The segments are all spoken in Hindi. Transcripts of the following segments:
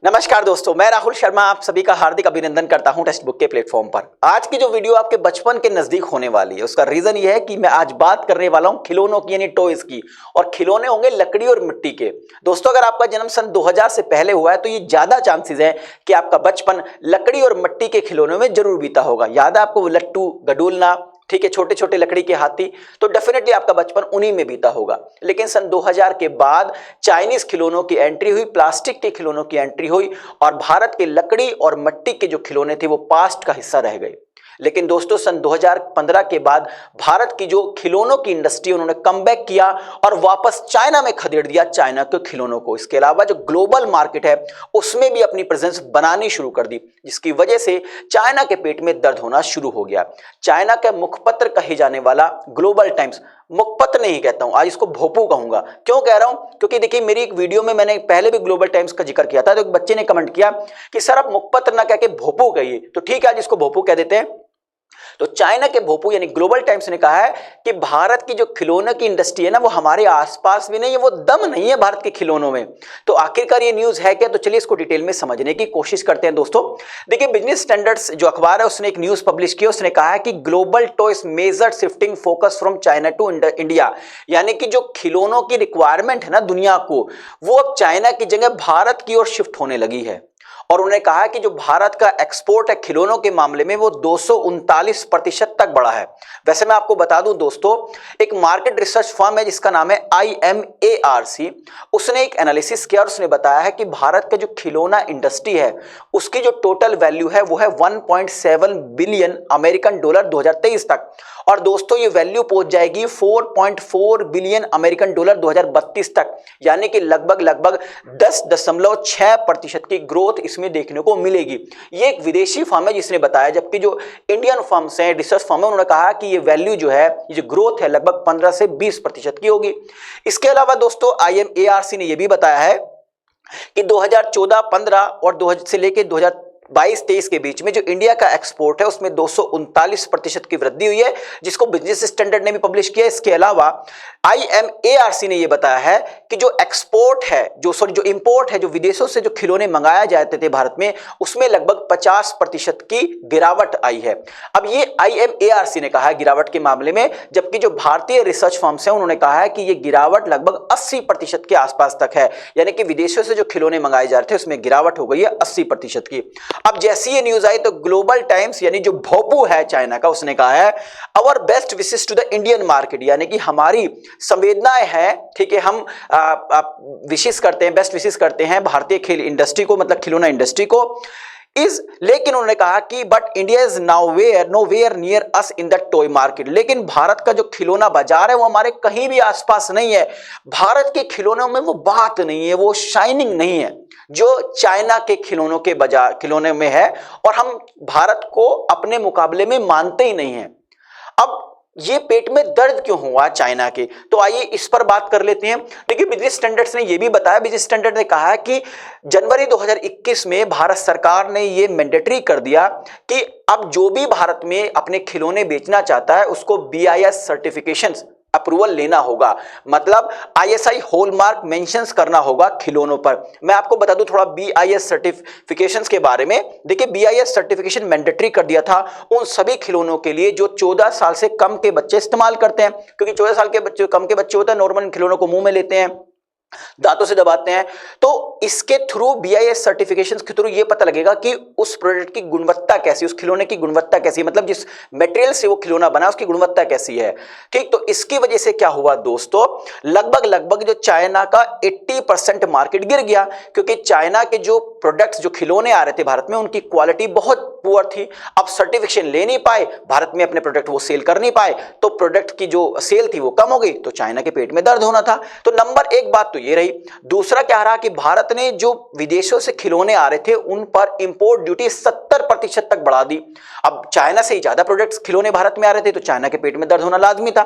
नमस्कार दोस्तों, मैं राहुल शर्मा आप सभी का हार्दिक अभिनंदन करता हूं टेक्स्ट बुक के प्लेटफॉर्म पर। आज की जो वीडियो आपके बचपन के नजदीक होने वाली है उसका रीजन ये है कि मैं आज बात करने वाला हूं खिलौनों की यानी टॉयज की। और खिलौने होंगे लकड़ी और मिट्टी के। दोस्तों, अगर आपका जन्म सन 2000 से पहले हुआ है तो ये ज्यादा चांसेस है कि आपका बचपन लकड़ी और मिट्टी के खिलौनों में जरूर बीता होगा। याद है आपको वो लट्टू, गडूलना, ठीक है, छोटे छोटे लकड़ी के हाथी, तो डेफिनेटली आपका बचपन उन्हीं में बीता होगा। लेकिन सन 2000 के बाद चाइनीज खिलौनों की एंट्री हुई, प्लास्टिक के खिलौनों की एंट्री हुई और भारत के लकड़ी और मिट्टी के जो खिलौने थे वो पास्ट का हिस्सा रह गए। लेकिन दोस्तों, सन 2015 के बाद भारत की जो खिलौनों की इंडस्ट्री उन्होंने कमबैक किया और वापस चाइना में खदेड़ दिया चाइना के खिलौनों को। इसके अलावा जो ग्लोबल मार्केट है उसमें भी अपनी प्रेजेंस बनानी शुरू कर दी, जिसकी वजह से चाइना के पेट में दर्द होना शुरू हो गया। चाइना का मुखपत्र कहे जाने वाला ग्लोबल टाइम्स, मुखपत्र नहीं कहता हूं, आज इसको भोपू कहूंगा। क्यों कह रहा हूं? क्योंकि देखिए, मेरी एक वीडियो में मैंने पहले भी ग्लोबल टाइम्स का जिक्र किया था, तो एक बच्चे ने कमेंट किया कि सर आप मुखपत्र ना कह के भोपू कहिए। तो ठीक है, आज इसको भोपू कह देते हैं। तो चाइना के भोपू यानी ग्लोबल टाइम्स ने कहा है कि भारत की जो खिलौनों की इंडस्ट्री है ना वो हमारे आसपास भी नहीं है, वो दम नहीं है भारत के खिलौनों में। तो आखिरकार ये न्यूज है क्या? तो चलिए इसको डिटेल में समझने की कोशिश करते हैं। दोस्तों देखिए, बिजनेस स्टैंडर्ड्स जो अखबार है उसने एक न्यूज पब्लिश की। उसने कहा है कि global toys major shifting focus from China to India, यानी कि जो खिलौनों की रिक्वायरमेंट है ना दुनिया को, वो अब चाइना की जगह भारत की ओर शिफ्ट होने लगी है। और उन्होंने कहा कि जो भारत का एक्सपोर्ट है खिलौनों के मामले में वो 239% तक बढ़ा है। वैसे मैं आपको बता दूं दोस्तों, एक मार्केट रिसर्च फर्म है जिसका नाम है IMARC, उसने एक एनालिसिस किया और उसने बताया है कि भारत का जो खिलौना इंडस्ट्री है उसकी जो टोटल वैल्यू है वो है 1.7 बिलियन अमेरिकन डॉलर 2023 तक। और दोस्तों ये वैल्यू पहुंच जाएगी 4.4 बिलियन अमेरिकन डॉलर 2032 तक, यानी कि लगभग 10.6% की ग्रोथ इसमें देखने को मिलेगी। ये एक विदेशी फर्म है जिसने बताया, जबकि जो इंडियन फर्म्स हैं, रिसर्च फर्म है, उन्होंने कहा कि ये वैल्यू जो है, ये जो ग्रोथ है लगभग 15 से 20% की होगी। इसके अलावा दोस्तों IMARC ने यह भी बताया है कि 2014-15 और 2000 से लेकर 2022-23 के बीच में जो इंडिया का एक्सपोर्ट है उसमें 239% की वृद्धि हुई है, जिसको बिजनेस स्टैंडर्ड ने भी पब्लिश किया। इसके अलावा IMARC ने यह बताया है कि जो एक्सपोर्ट है, जो इंपोर्ट है, जो विदेशों से जो खिलौने मंगाया जाते थे भारत में, उसमें लगभग 50% की गिरावट आई है। अब ये IMARC ने कहा है गिरावट के मामले में, जबकि जो भारतीय रिसर्च फर्म्स हैं उन्होंने कहा है कि ये गिरावट लगभग 80% के आसपास तक है, यानी कि विदेशों से जो खिलौने मंगाए जा रहे थे उसमें गिरावट हो गई है 80% की। अब जैसी ये न्यूज आई तो ग्लोबल टाइम्स यानी जो भोपू है चाइना का, उसने कहा है our best wishes to the Indian market, यानी कि हमारी संवेदनाएं हैं, ठीक है, हम विशेष करते हैं, बेस्ट विशेस करते हैं भारतीय खेल इंडस्ट्री को, मतलब खिलौना इंडस्ट्री को लेकिन उन्होंने कहा कि but India is nowhere near us in the toy market, लेकिन भारत का जो खिलौना बाजार है वो हमारे कहीं भी आसपास नहीं है। भारत के खिलौनों में वो बात नहीं है, वो शाइनिंग नहीं है जो चाइना के खिलौने में है, और हम भारत को अपने मुकाबले में मानते ही नहीं है। अब ये पेट में दर्द क्यों हुआ चाइना के, तो आइए इस पर बात कर लेते हैं। देखिए, बिजनेस स्टैंडर्ड्स ने ये भी बताया, बिजनेस स्टैंडर्ड ने कहा कि जनवरी 2021 में भारत सरकार ने ये मैंडेटरी कर दिया कि अब जो भी भारत में अपने खिलौने बेचना चाहता है उसको BIS सर्टिफिकेशंस अप्रूवल लेना होगा, मतलब ISI हॉलमार्क मेंशंस करना होगा खिलौनों पर। मैं आपको बता दूं थोड़ा BIS सर्टिफिकेशंस के बारे में। देखिए, BIS सर्टिफिकेशन मैंडेटरी कर दिया था उन सभी खिलौनों के लिए जो 14 साल से कम के बच्चे इस्तेमाल करते हैं, क्योंकि 14 साल के बच्चे, कम के बच्चे होते हैं, नॉर्मल खिलौनों को मुंह में लेते हैं, दांतों से दबाते हैं। तो इसके थ्रू BIS सर्टिफिकेशंस के थ्रू ये पता लगेगा कि उस प्रोडक्ट की गुणवत्ता कैसी, उस खिलौने की गुणवत्ता कैसी है, मतलब जिस मटेरियल से वो खिलौना बना उसकी गुणवत्ता कैसी है। ठीक, तो इसकी वजह से क्या हुआ दोस्तों, लगभग जो चाइना का 80% मार्केट गिर गया, क्योंकि चाइना के जो प्रोडक्ट्स, जो खिलौने आ रहे थे भारत में, उनकी क्वालिटी बहुत पुअर थी। अब सर्टिफिकेशन ले नहीं पाए, भारत में अपने प्रोडक्ट वो सेल कर नहीं पाए, तो प्रोडक्ट की जो सेल थी वो कम हो गई, तो चाइना के पेट में दर्द होना था। तो नंबर एक बात तो ये रही। दूसरा क्या रहा कि भारत ने जो विदेशों से खिलौने आ रहे थे उन पर इंपोर्ट ड्यूटी 70% तक बढ़ा दी। अब चाइना से ही ज्यादा प्रोडक्ट्स खिलौने भारत में आ रहे थे, तो चाइना के पेट में दर्द होना लाजमी था।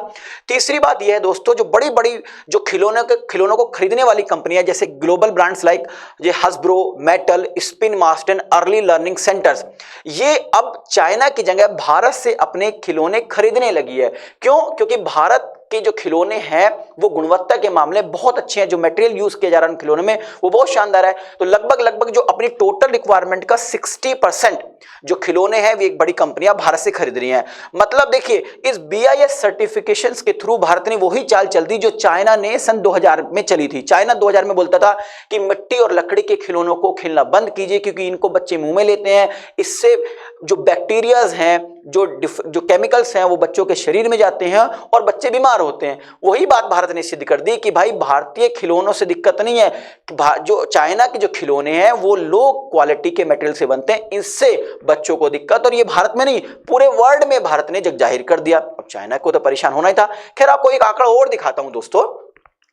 तीसरी बात यह है दोस्तों, जो बड़ी बड़ी जो खिलौनों को खरीदने वाली कंपनियां जैसे ग्लोबल ब्रांड्स लाइक ये Hasbro, Mattel, Spin Master, Early Learning Centres, ये अब चाइना की जगह भारत से अपने खिलौने खरीदने लगी है। क्यों? क्योंकि भारत के जो खिलौने हैं वो गुणवत्ता के मामले बहुत अच्छे हैं, जो मटेरियल यूज किया जा रहा है उन खिलौनों में वो बहुत शानदार है। तो लगभग जो अपनी टोटल रिक्वायरमेंट का 60% जो खिलौने हैं वे एक बड़ी कंपनियां भारत से खरीद रही हैं। मतलब देखिए, इस BIS सर्टिफिकेशंस के थ्रू भारत ने वही चाल चल दी जो चाइना ने सन 2000 में चली थी। चाइना 2000 में बोलता था कि मिट्टी और लकड़ी के खिलौनों को खेलना बंद कीजिए क्योंकि इनको बच्चे मुंह में लेते हैं, इससे जो बैक्टीरियाज हैं, जो केमिकल्स हैं वो बच्चों के शरीर में जाते हैं और बच्चे बीमार होते हैं। वही बात भारत ने सिद्ध कर दी कि भाई भारतीय खिलौनों से दिक्कत नहीं है, जो चाइना के जो खिलौने हैं वो लो क्वालिटी के मटेरियल से बनते हैं, इससे बच्चों को दिक्कत। और ये भारत में नहीं, पूरे वर्ल्ड में भारत ने जग जाहिर कर दिया। अब चाइना को तो परेशान होना ही था। खैर, आपको एक आंकड़ा और दिखाता हूं दोस्तों।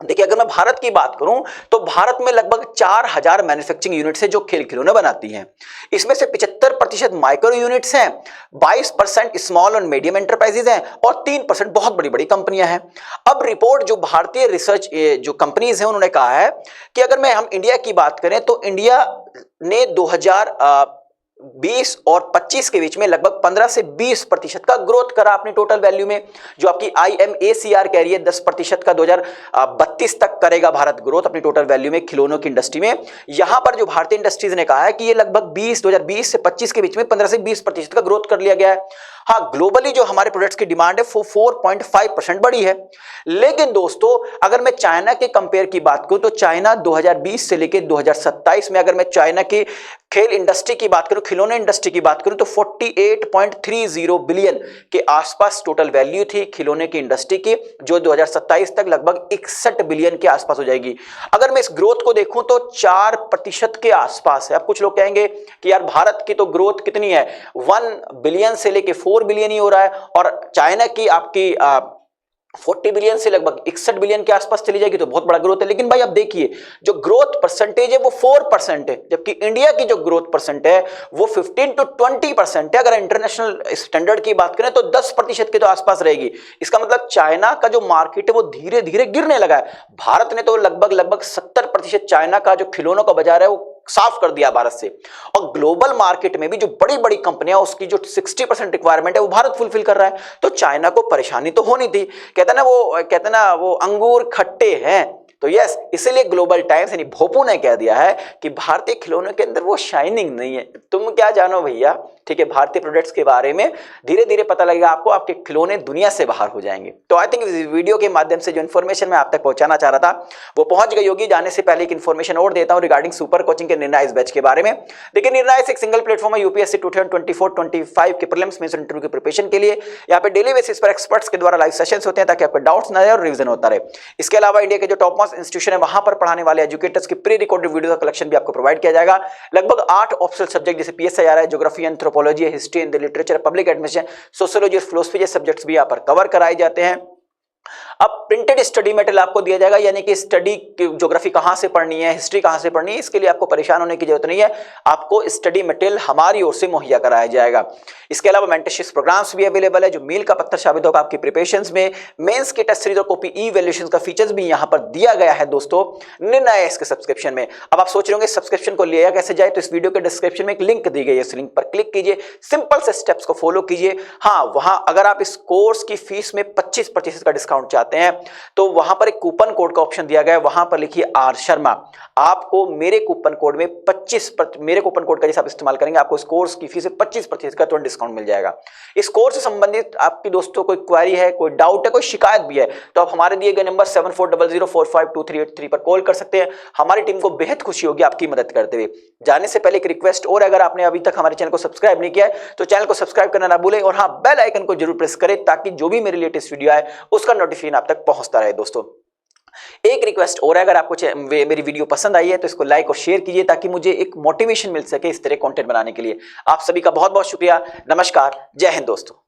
देखिए, अगर मैं भारत की बात करूं तो भारत में लगभग 4000 मैन्युफैक्चरिंग यूनिट्स है जो खेल खिलौने बनाती हैं। इसमें से 75% माइक्रो यूनिट्स हैं, 22% स्मॉल और मीडियम एंटरप्राइजेज हैं और 3% बहुत बड़ी बड़ी कंपनियां हैं। अब रिपोर्ट जो भारतीय रिसर्च जो कंपनीज हैं उन्होंने कहा है कि अगर हम इंडिया की बात करें तो इंडिया ने 2020 और 25 के बीच में लगभग 15 से 20% का ग्रोथ करा अपनी टोटल वैल्यू में। जो आपकी IMACR कह रही है 10% का 2032 तक करेगा भारत ग्रोथ अपनी टोटल वैल्यू में खिलौनों की इंडस्ट्री में। यहां पर जो भारतीय इंडस्ट्रीज ने कहा है कि ये लगभग 2020 से 25 के बीच में 15 से 20% का ग्रोथ कर लिया गया है। हाँ, ग्लोबली जो हमारे प्रोडक्ट्स की डिमांड है वो 4.5% बढ़ी है। लेकिन दोस्तों, अगर मैं चाइना के कंपेयर की बात करूं तो चाइना 2020 से लेकर 2027 में, अगर मैं चाइना की खेल इंडस्ट्री की बात करूं, खिलौने इंडस्ट्री की बात करूं तो 48.30 बिलियन के आसपास टोटल वैल्यू थी खिलौने की इंडस्ट्री की, जो 2027 तक लगभग 61 बिलियन के आसपास हो जाएगी। अगर मैं इस ग्रोथ को देखूं तो 4% के आसपास है। अब कुछ लोग कहेंगे कि यार भारत की तो ग्रोथ कितनी है, 1 बिलियन से लेके 4 बिलियन ही हो रहा है और चाइना की आपकी 40 बिलियन से लगभग 61 बिलियन के आसपास चली जाएगी, तो बहुत बड़ा ग्रोथ है। लेकिन भाई अब देखिए, जो ग्रोथ परसेंटेज है वो 4% है, जबकि इंडिया की जो ग्रोथ परसेंट है वो 15 to 20% है। अगर इंटरनेशनल स्टैंडर्ड की बात करें तो 10% के तो आसपास रहेगी। इसका मतलब चाइना का जो मार्केट है वो धीरे धीरे गिरने लगा है। भारत ने तो लगभग 70% चाइना का जो खिलौनों का बाजार है वो साफ कर दिया भारत से। और ग्लोबल मार्केट में भी जो बड़ी बड़ी कंपनियां, उसकी जो 60% रिक्वायरमेंट है वो भारत फुलफिल कर रहा है। तो चाइना को परेशानी तो होनी थी। कहते ना वो अंगूर खट्टे हैं। तो यस, इसीलिए ग्लोबल टाइम्स यानी भोपू ने कह दिया है कि भारतीय खिलौनों के अंदर वो शाइनिंग नहीं है। तुम क्या जानो भैया, ठीक है, भारतीय प्रोडक्ट्स के बारे में धीरे धीरे पता लगेगा आपको, आपके खिलौने दुनिया से बाहर हो जाएंगे। तो आई थिंक इस वीडियो के माध्यम से जो इन्फॉर्मेशन मैं आप तक पहुंचाना चाह रहा था वो पहुंच गई होगी। जाने से पहले एक इन्फॉर्मेशन और देता हूं रिगार्डिंग सुपर कोचिंग के निर्णायक बैच के बारे में। देखिए, निर्णायक एक सिंगल प्लेटफॉर्म है UPSC 2024-25 के प्रीलिम्स मेंस इंटरव्यू की प्रिपरेशन के लिए। यहाँ पे डेली बेसिस पर एक्सपर्ट्स के द्वारा लाइव सेशंस होते हैं ताकि आपको डाउट्स ना रहे और रिवीजन होता रहे। इसके अलावा इंडिया के जो टॉप मोस्ट इंस्टीट्यूशन है वहां पर पढ़ाने वाले एजुकेटर्स की प्री रिकॉर्डेड वीडियो का कलेक्शन भी आपको प्रोवाइड किया जाएगा। लगभग 8 ऑप्शनल सब्जेक्ट जैसे PSI है, geography, anthropology, history and literature, public administration, sociology और फिलोसफी जैसे सब्जेक्ट्स भी यहाँ पर कवर कराए जाते हैं। अब प्रिंटेड स्टडी मटेरियल आपको दिया जाएगा, यानी कि स्टडी ज्योग्राफी कहां से पढ़नी है, हिस्ट्री कहां से पढ़नी है, इसके लिए आपको परेशान होने की जरूरत नहीं है। आपको स्टडी मटेरियल हमारी ओर से मुहैया कराया जाएगा। इसके अलावा मेंटरशिप प्रोग्राम्स भी अवेलेबल है जो मील का पत्थर साबित होगा आपकी प्रिपरेशंस में। मेंस के टेस्ट सीरीज और कॉपी इवैल्यूएशन का फीचर्स भी यहां पर दिया गया है दोस्तों निर्णय इसके सब्सक्रिप्शन में। अब आप सोच रहे होंगे सब्सक्रिप्शन को लिया कैसे जाए, तो इस वीडियो के डिस्क्रिप्शन में एक लिंक दी गई है, इस लिंक पर क्लिक कीजिए, सिंपल से स्टेप्स को फॉलो कीजिए। हाँ, वहां अगर आप इस कोर्स की फीस में 25% का डिस्काउंट चाहते हैं तो वहां पर एक कूपन कोड का ऑप्शन दिया गया है, वहां पर लिखिए R शर्मा। आपको मेरे कूपन कोड में मेरे कूपन कोड का जैसे आप इस्तेमाल करेंगे आपको इस कोर्स की फीस से 25% का तुरंत डिस्काउंट मिल जाएगा। इस कोर्स से संबंधित आपकी दोस्तों कोई क्वेरी है, कोई डाउट है, कोई शिकायत भी है तो आप हमारे दिए गए नंबर 7400452383 पर कॉल कर सकते हैं। हमारी टीम को बेहद खुशी होगी आपकी मदद करते हुए। जाने से पहले एक रिक्वेस्ट और, अगर आपने अभी तक हमारे चैनल को सब्सक्राइब नहीं किया है तो चैनल को सब्सक्राइब करना ना भूलें और हाँ, बेल आइकन को जरूर प्रेस करें ताकि जो भी मेरे लेटेस्ट वीडियो आए उसका नोटिफिकेशन आप तक पहुंचता रहे। दोस्तों, एक रिक्वेस्ट और है, अगर आपको मेरी वीडियो पसंद आई है तो इसको लाइक और शेयर कीजिए ताकि मुझे एक मोटिवेशन मिल सके इस तरह कंटेंट बनाने के लिए। आप सभी का बहुत बहुत शुक्रिया। नमस्कार, जय हिंद दोस्तों।